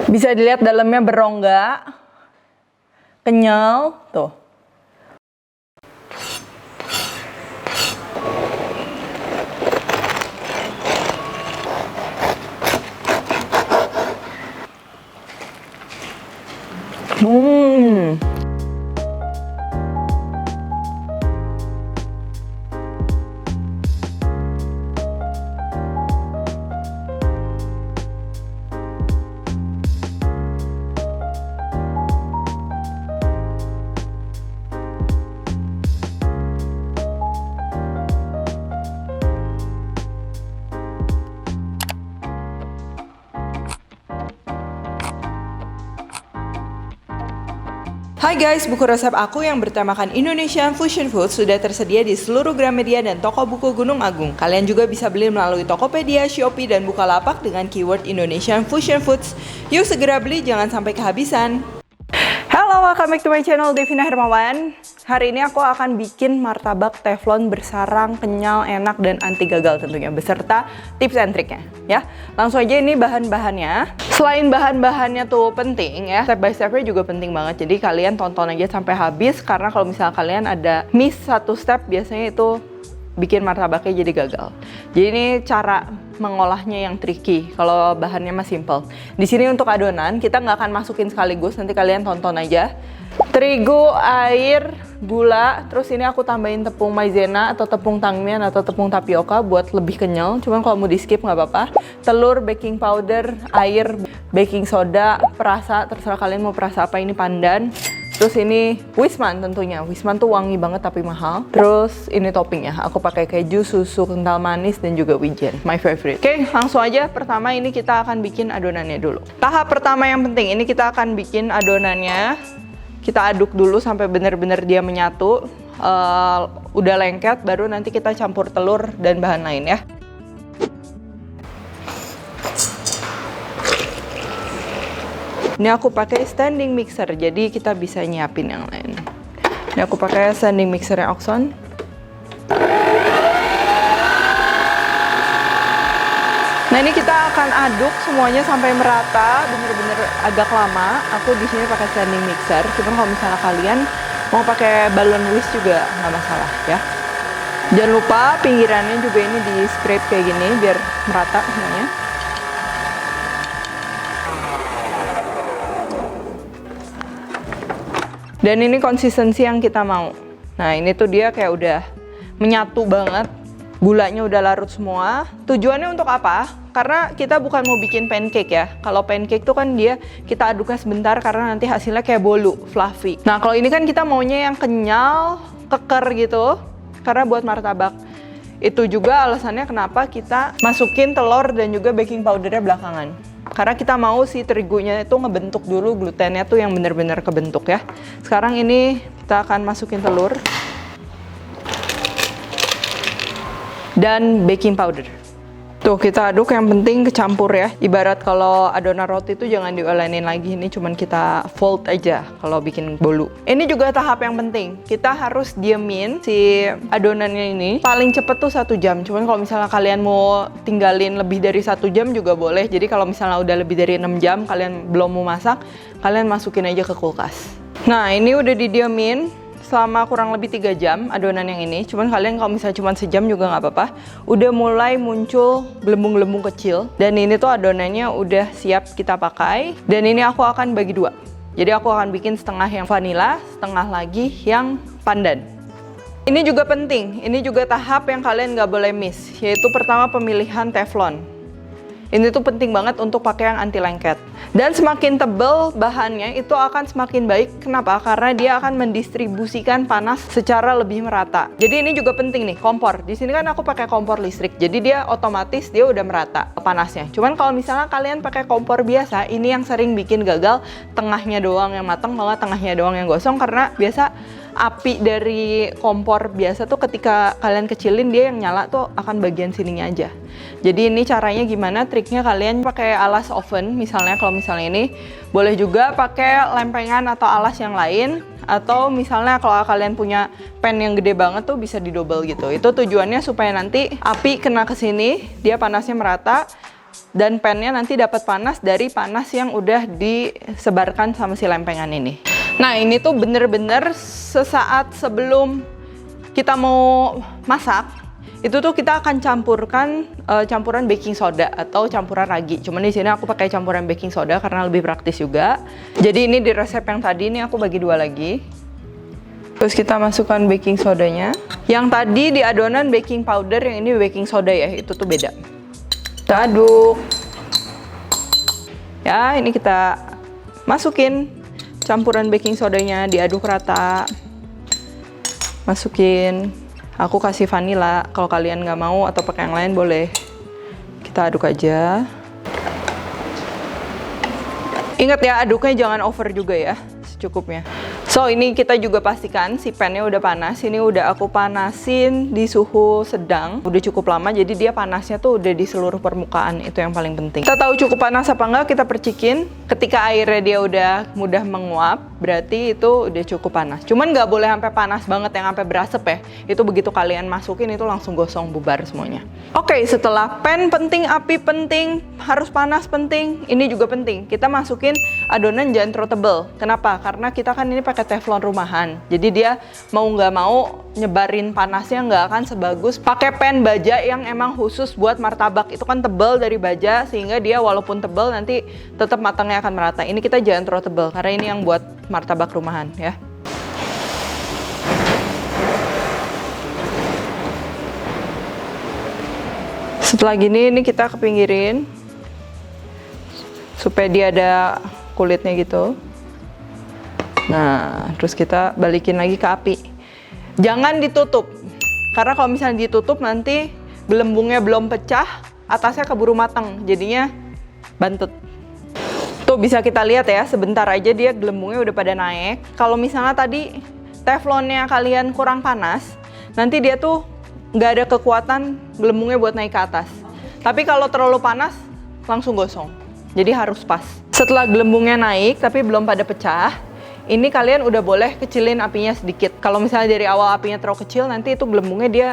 Bisa dilihat dalamnya berongga, kenyal, tuh. Hai guys, buku resep aku yang bertemakan Indonesian Fusion Food sudah tersedia di seluruh Gramedia dan toko buku Gunung Agung. Kalian juga bisa beli melalui Tokopedia, Shopee, dan Bukalapak dengan keyword Indonesian Fusion Foods. Yuk segera beli, jangan sampai kehabisan. Halo, welcome back to my channel, Devina Hermawan. Hari ini aku akan bikin martabak teflon bersarang, kenyal, enak, dan anti gagal tentunya, beserta tips and triknya ya. Langsung aja, ini bahan-bahannya. Selain bahan-bahannya tuh penting ya, step by stepnya juga penting banget. Jadi kalian tonton aja sampai habis, karena kalau misalnya kalian ada miss satu step, biasanya itu bikin martabaknya jadi gagal. Jadi ini cara mengolahnya yang tricky, kalau bahannya mah simple. Di sini untuk adonan, kita nggak akan masukin sekaligus, nanti kalian tonton aja. Terigu, air, gula, terus ini aku tambahin tepung maizena atau tepung tangmian atau tepung tapioka buat lebih kenyal. Cuman kalau mau di skip nggak apa-apa. Telur, baking powder, air, baking soda, perasa, terserah kalian mau perasa apa, ini pandan. Terus ini Wisman tentunya. Wisman tuh wangi banget tapi mahal. Terus ini toppingnya. Aku pakai keju, susu kental manis, dan juga wijen. My favorite. Oke, langsung aja. Pertama ini kita akan bikin adonannya dulu. Tahap pertama yang penting, ini kita akan bikin adonannya. Kita aduk dulu sampai benar-benar dia menyatu. Udah lengket, baru nanti kita campur telur dan bahan lain ya. Ini aku pakai standing mixer, jadi kita bisa nyiapin yang lain. Ini aku pakai standing mixer yang Oxon. Nah, ini kita akan aduk semuanya sampai merata, bener-bener agak lama. Aku di sini pakai standing mixer. Cuman kalau misalnya kalian mau pakai balon whisk juga nggak masalah ya. Jangan lupa pinggirannya juga ini di scrape kayak gini biar merata semuanya. Dan ini konsistensi yang kita mau. Nah, ini tuh dia kayak udah menyatu banget. Gulanya udah larut semua. Tujuannya untuk apa? Karena kita bukan mau bikin pancake ya. Kalau pancake tuh kan dia kita aduknya sebentar karena nanti hasilnya kayak bolu, fluffy. Nah, kalau ini kan kita maunya yang kenyal, keker gitu. Karena buat martabak. Itu juga alasannya kenapa kita masukin telur dan juga baking powdernya belakangan. Karena kita mau si terigunya itu ngebentuk dulu, glutennya tuh yang bener-bener kebentuk ya. Sekarang ini kita akan masukin telur dan baking powder. Tuh kita aduk, yang penting kecampur ya. Ibarat kalau adonan roti itu jangan diolenin lagi, ini cuman kita fold aja kalau bikin bolu. Ini juga tahap yang penting, kita harus diemin si adonannya ini paling cepet tuh 1 jam. Cuman kalau misalnya kalian mau tinggalin lebih dari 1 jam juga boleh. Jadi kalau misalnya udah lebih dari 6 jam kalian belum mau masak, kalian masukin aja ke kulkas. Nah, ini udah didiemin selama kurang lebih 3 jam adonan yang ini. Cuman kalian kalau misalnya cuma sejam juga nggak apa-apa. Udah mulai muncul gelembung-gelembung kecil. Dan ini tuh adonannya udah siap kita pakai. Dan ini aku akan bagi 2. Jadi aku akan bikin setengah yang vanila, setengah lagi yang pandan. Ini juga penting, ini juga tahap yang kalian nggak boleh miss. Yaitu pertama pemilihan teflon. Ini tuh penting banget untuk pakai yang anti lengket. Dan semakin tebal bahannya itu akan semakin baik. Kenapa? Karena dia akan mendistribusikan panas secara lebih merata. Jadi ini juga penting nih, kompor. Di sini kan aku pakai kompor listrik. Jadi dia otomatis dia udah merata panasnya. Cuman kalau misalnya kalian pakai kompor biasa, ini yang sering bikin gagal, tengahnya doang yang matang, malah tengahnya doang yang gosong, karena biasa api dari kompor biasa tuh ketika kalian kecilin dia yang nyala tuh akan bagian sininya aja. Jadi ini caranya gimana? Triknya kalian pakai alas oven misalnya. Kalau misalnya ini boleh juga pakai lempengan atau alas yang lain, atau misalnya kalau kalian punya pan yang gede banget tuh bisa didouble gitu. Itu tujuannya supaya nanti api kena ke sini, dia panasnya merata. dan pannya nanti dapat panas dari panas yang udah disebarkan sama si lempengan ini. Nah, ini tuh bener-bener sesaat sebelum kita mau masak, itu tuh kita akan campurkan campuran baking soda atau campuran ragi. Cuman di sini aku pakai campuran baking soda karena lebih praktis juga. Jadi ini di resep yang tadi ini aku bagi 2 lagi. Terus kita masukkan baking sodanya. Yang tadi di adonan baking powder, yang ini baking soda ya, itu tuh beda. Kita aduk. Ya, ini kita masukin campuran baking sodanya, diaduk rata. Masukin. Aku kasih vanila, kalau kalian nggak mau atau pakai yang lain boleh. Kita aduk aja. Ingat ya, aduknya jangan over juga ya, secukupnya. So, ini kita juga pastikan si pannya udah panas. Ini udah aku panasin di suhu sedang. Udah cukup lama, jadi dia panasnya tuh udah di seluruh permukaan. Itu yang paling penting. Kita tahu cukup panas apa enggak, kita percikin. Ketika airnya dia udah mudah menguap, berarti itu udah cukup panas. Cuman nggak boleh sampai panas banget yang sampai berasap ya. Itu begitu kalian masukin, itu langsung gosong, bubar semuanya. Oke, setelah pan penting, api penting, harus panas penting, ini juga penting. Kita masukin adonan jangan terlalu tebel. Kenapa? Karena kita kan ini pakai teflon rumahan, jadi dia mau nggak mau nyebarin panasnya nggak akan sebagus pakai pan baja yang emang khusus buat martabak. Itu kan tebel dari baja, sehingga dia walaupun tebel nanti tetap matangnya akan merata. Ini kita jangan terlalu tebel karena ini yang buat martabak rumahan ya. Setelah gini, ini kita kepinggirin supaya dia ada kulitnya gitu. Nah, terus kita balikin lagi ke api. Jangan ditutup, karena kalau misalnya ditutup nanti gelembungnya belum pecah, atasnya keburu matang, jadinya bantet. Tuh bisa kita lihat ya, sebentar aja dia gelembungnya udah pada naik. Kalau misalnya tadi teflonnya kalian kurang panas, nanti dia tuh nggak ada kekuatan gelembungnya buat naik ke atas. Tapi kalau terlalu panas, langsung gosong. Jadi harus pas. Setelah gelembungnya naik tapi belum pada pecah, ini kalian udah boleh kecilin apinya sedikit. Kalau misalnya dari awal apinya terlalu kecil, nanti itu gelembungnya dia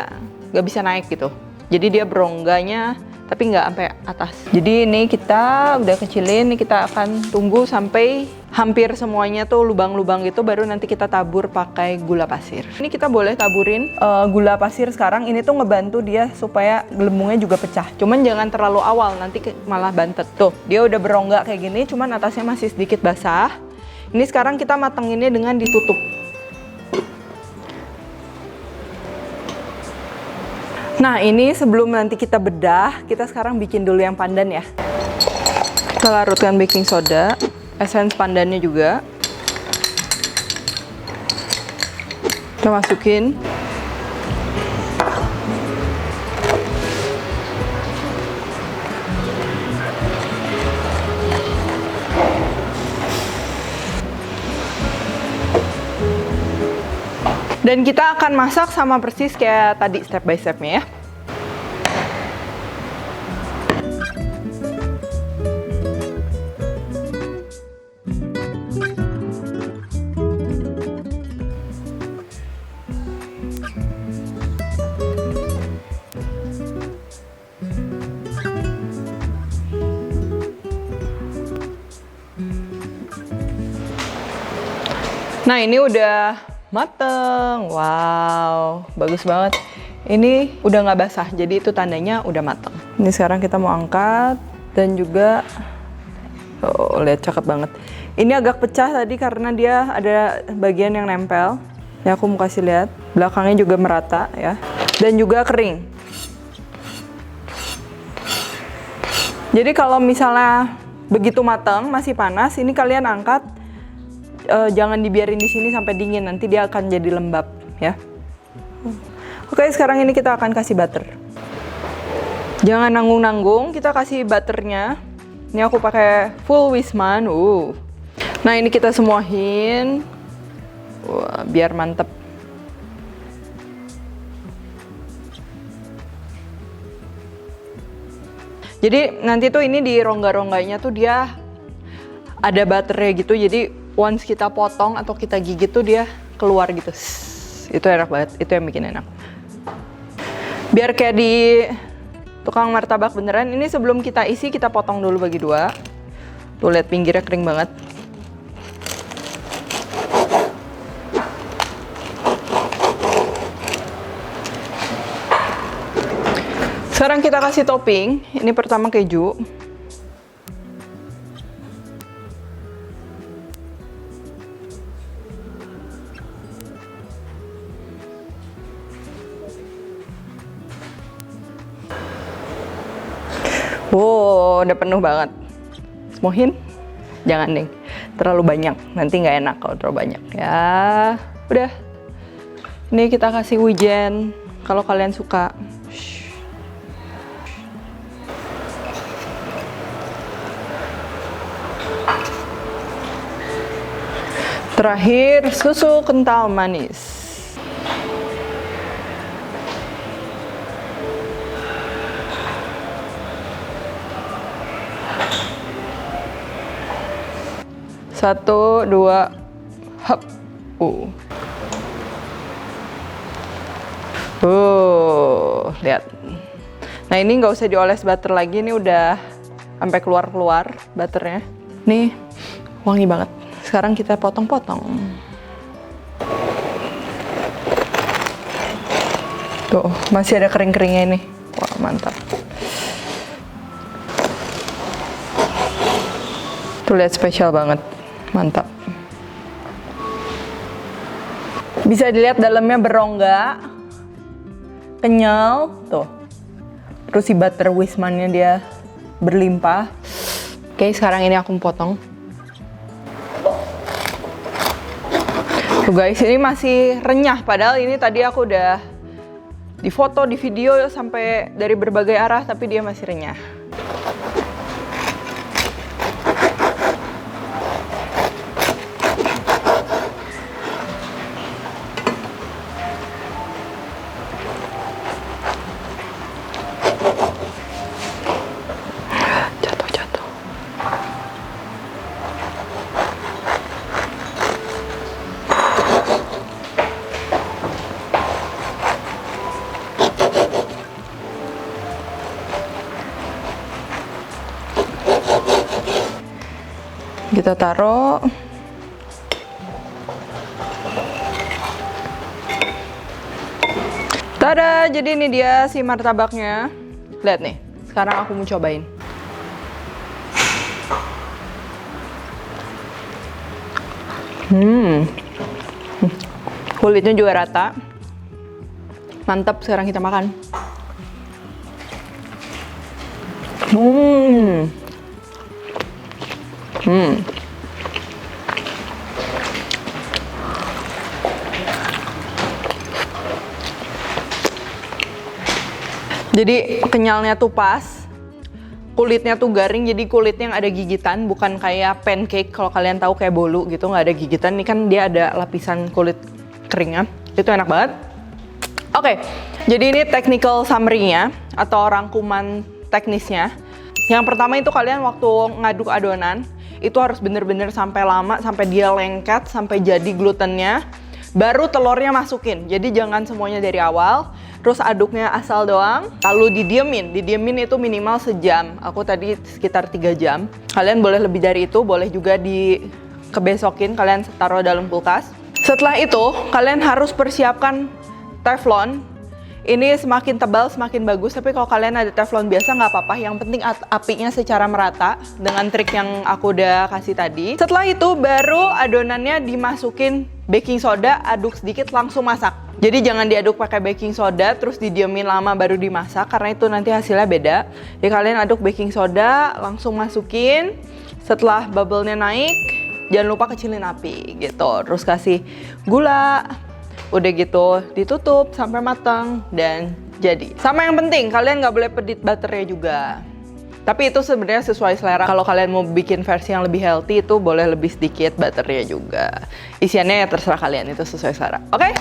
nggak bisa naik gitu. Jadi dia berongganya tapi nggak sampai atas. Jadi ini kita udah kecilin, ini kita akan tunggu sampai hampir semuanya tuh lubang-lubang gitu, baru nanti kita tabur pakai gula pasir. Ini kita boleh taburin gula pasir sekarang, ini tuh ngebantu dia supaya gelembungnya juga pecah. Cuman jangan terlalu awal, nanti malah bantet. Tuh, dia udah berongga kayak gini, cuman atasnya masih sedikit basah. Ini sekarang kita matenginnya dengan ditutup. Nah, ini sebelum nanti kita bedah, kita sekarang bikin dulu yang pandan ya. Kita larutkan baking soda, essence pandannya juga. Kita masukin. Dan kita akan masak sama persis kayak tadi, step by stepnya ya. Nah, ini udah mateng. Wow, bagus banget. Ini udah nggak basah, jadi itu tandanya udah mateng. Ini sekarang kita mau angkat dan juga, oh lihat cakep banget. Ini agak pecah tadi karena dia ada bagian yang nempel. Ini aku mau kasih lihat, belakangnya juga merata ya, dan juga kering. Jadi kalau misalnya begitu matang masih panas, ini kalian angkat. Jangan dibiarin di sini sampai dingin, nanti dia akan jadi lembab ya. Oke, sekarang ini kita akan kasih butter. Jangan nanggung-nanggung, kita kasih butternya. Ini aku pakai full Wisman. Nah, ini kita semuahin. Wah, biar mantep. Jadi nanti tuh ini di rongga-rongganya tuh dia ada butternya gitu, jadi once kita potong atau kita gigit tuh dia keluar gitu. Itu enak banget, itu yang bikin enak. Biar kayak di Tukang martabak beneran. Ini sebelum kita isi, kita potong dulu bagi dua. Tuh, lihat pinggirnya kering banget. Sekarang kita kasih topping. Ini pertama keju. Wow, udah penuh banget. Semuhin? Jangan deh, terlalu banyak. Nanti nggak enak kalau terlalu banyak. Ya, udah. Ini kita kasih wijen kalau kalian suka. Terakhir, susu kental manis. Satu, dua, hop. Lihat. Nah, ini nggak usah dioles butter lagi. Ini udah sampai keluar-keluar butternya. Nih, wangi banget. Sekarang kita potong-potong. Tuh, masih ada kering-keringnya ini. Wah, mantap. Tuh, lihat spesial banget. Mantap. Bisa dilihat dalamnya berongga, kenyal, tuh. Terus si butter Wisman-nya dia berlimpah. Oke, sekarang ini aku potong. Tuh guys, ini masih renyah, padahal ini tadi aku udah difoto, di video sampai dari berbagai arah, tapi dia masih renyah. Kita taruh. Tada, jadi ini dia si martabaknya. Lihat nih, sekarang aku mau cobain. Kulitnya juga rata. Mantap, sekarang kita makan. Jadi kenyalnya tuh pas, kulitnya tuh garing, jadi kulitnya yang ada gigitan, bukan kayak pancake kalau kalian tahu kayak bolu gitu nggak ada gigitan. Ini kan dia ada lapisan kulit keringnya, itu enak banget. Oke, jadi ini technical summary-nya atau rangkuman teknisnya. Yang pertama itu kalian waktu ngaduk adonan itu harus bener-bener sampai lama, sampai dia lengket, sampai jadi glutennya. Baru telurnya masukin, jadi jangan semuanya dari awal. Terus aduknya asal doang, lalu didiemin itu minimal sejam. Aku tadi sekitar 3 jam. Kalian boleh lebih dari itu, boleh juga dikebesokin, kalian taruh dalam kulkas. Setelah itu, kalian harus persiapkan teflon. Ini semakin tebal semakin bagus, tapi kalau kalian ada teflon biasa nggak apa-apa. Yang penting apinya secara merata dengan trik yang aku udah kasih tadi. Setelah itu baru adonannya dimasukin baking soda, aduk sedikit langsung masak. Jadi jangan diaduk pakai baking soda terus didiemin lama baru dimasak, karena itu nanti hasilnya beda. Jadi kalian aduk baking soda, langsung masukin. Setelah bubble-nya naik, jangan lupa kecilin api gitu. Terus kasih gula. Udah gitu ditutup sampai matang dan jadi. Sama yang penting, kalian nggak boleh pedit butternya juga. Tapi itu sebenarnya sesuai selera. Kalau kalian mau bikin versi yang lebih healthy, itu boleh lebih sedikit butternya juga. Isiannya ya terserah kalian, itu sesuai selera. Oke?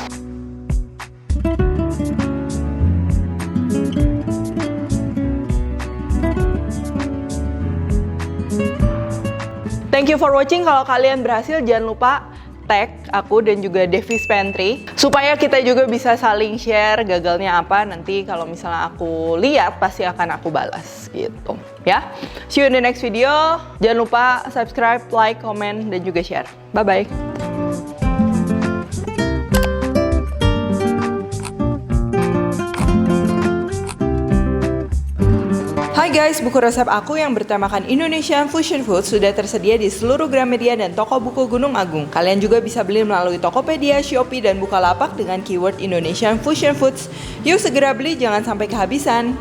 Thank you for watching. Kalau kalian berhasil, jangan lupa tag aku dan juga Devi's Pantry supaya kita juga bisa saling share gagalnya apa. Nanti kalau misalnya aku lihat pasti akan aku balas gitu ya. See you in the next video. Jangan lupa subscribe, like, comment, dan juga share. Bye bye. Hai guys, buku resep aku yang bertemakan Indonesian Fusion Food sudah tersedia di seluruh Gramedia dan toko buku Gunung Agung. Kalian juga bisa beli melalui Tokopedia, Shopee, dan Bukalapak dengan keyword Indonesian Fusion Foods. Yuk segera beli, jangan sampai kehabisan.